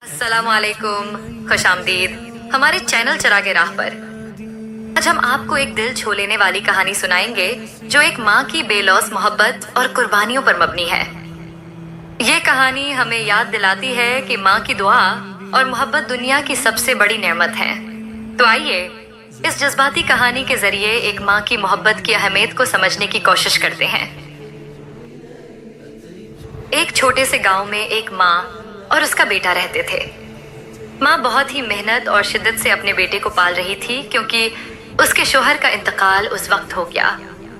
अस्सलाम वालेकुम, खुश आमदीद हमारे चैनल चिरागे राह पर। आज हम आपको एक दिल छू लेने वाली कहानी सुनाएंगे जो एक माँ की बेलौस मोहब्बत और कुर्बानियों पर मबनी है। ये कहानी हमें याद दिलाती है कि माँ की दुआ और मोहब्बत दुनिया की सबसे बड़ी नेमत है। तो आइए इस जज्बाती कहानी के जरिए एक माँ की मोहब्बत की अहमियत को समझने की कोशिश करते हैं। एक छोटे से गांव में एक माँ और उसका बेटा रहते थे। माँ बहुत ही मेहनत और शिद्दत से अपने बेटे को पाल रही थी क्योंकि उसके शोहर का इंतकाल उस वक्त हो गया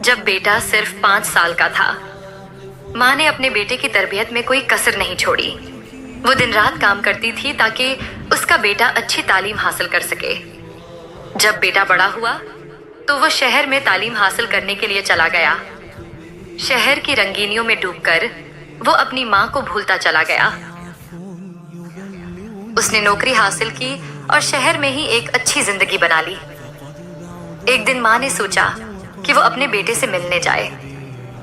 जब बेटा सिर्फ 5 साल का था। माँ ने अपने बेटे की तरबियत में कोई कसर नहीं छोड़ी। वो दिन रात काम करती थी ताकि उसका बेटा अच्छी तालीम हासिल कर सके। जब बेटा बड़ा हुआ तो वो शहर में तालीम हासिल करने के लिए चला गया। शहर की रंगीनियों में डूबकर वो अपनी माँ को भूलता चला गया। उसने नौकरी हासिल की और शहर में ही एक अच्छी जिंदगी बना ली। एक दिन माँ ने सोचा कि वो अपने बेटे से मिलने जाए।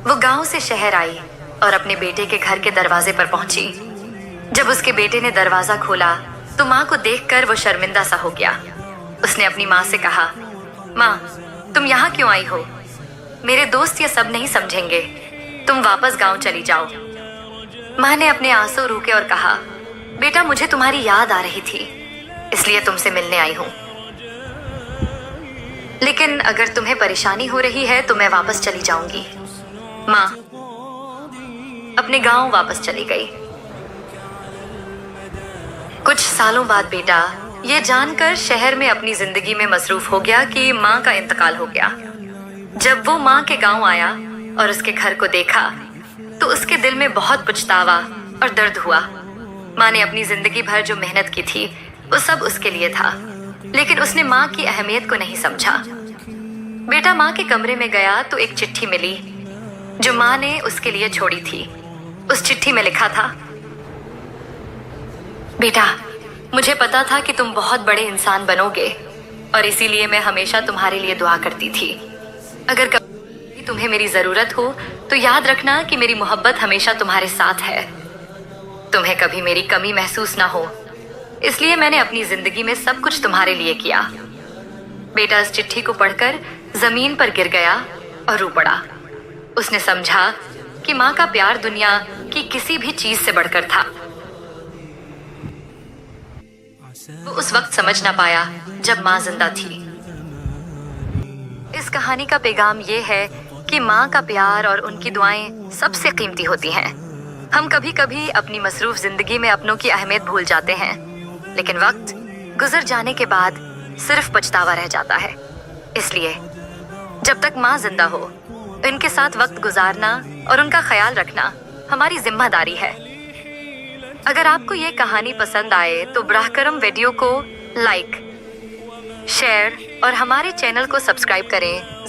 वो गांव से शहर आई और अपने बेटे के घर के दरवाजे पर पहुंची। जब उसके बेटे ने दरवाजा खोला तो माँ को देखकर वो शर्मिंदा सा हो गया। उसने अपनी माँ से कहा, माँ तुम यहाँ क्यों आई हो? मेरे दोस्त ये सब नहीं समझेंगे, तुम वापस गांव चली जाओ। माँ ने अपने आंसू रोके और कहा, बेटा मुझे तुम्हारी याद आ रही थी इसलिए तुमसे मिलने आई हूं। लेकिन अगर तुम्हें परेशानी हो रही है तो मैं वापस चली जाऊंगी। माँ अपने गांव वापस चली गई। कुछ सालों बाद बेटा ये जानकर शहर में अपनी जिंदगी में मसरूफ हो गया कि माँ का इंतकाल हो गया। जब वो माँ के गांव आया और उसके घर को देखा तो उसके दिल में बहुत पछतावा और दर्द हुआ। माँ ने अपनी जिंदगी भर जो मेहनत की थी वो सब उसके लिए था, लेकिन उसने माँ की अहमियत को नहीं समझा। बेटा माँ के कमरे में गया तो एक चिट्ठी मिली जो माँ ने उसके लिए छोड़ी थी। उस चिट्ठी में लिखा था, बेटा मुझे पता था कि तुम बहुत बड़े इंसान बनोगे और इसीलिए मैं हमेशा तुम्हारे लिए दुआ करती थी। अगर कभी तुम्हें मेरी जरूरत हो तो याद रखना कि मेरी मोहब्बत हमेशा तुम्हारे साथ है। तुम्हें कभी मेरी कमी महसूस ना हो, इसलिए मैंने अपनी जिंदगी में सब कुछ तुम्हारे लिए किया। बेटा इस चिट्ठी को पढ़कर जमीन पर गिर गया और रो पड़ा। उसने समझा कि माँ का प्यार दुनिया की किसी भी चीज से बढ़कर था। वो उस वक्त समझ ना पाया जब माँ जिंदा थी। इस कहानी का पैगाम ये है कि माँ का प्यार और उनकी दुआएं सबसे कीमती होती हैं। हम कभी कभी अपनी मसरूफ जिंदगी में अपनों की अहमियत भूल जाते हैं, लेकिन वक्त गुजर जाने के बाद सिर्फ पछतावा रह जाता है। इसलिए जब तक माँ जिंदा हो इनके साथ वक्त गुजारना और उनका ख्याल रखना हमारी जिम्मेदारी है। अगर आपको ये कहानी पसंद आए तो बराह करम वीडियो को लाइक, शेयर और हमारे चैनल को सब्सक्राइब करें।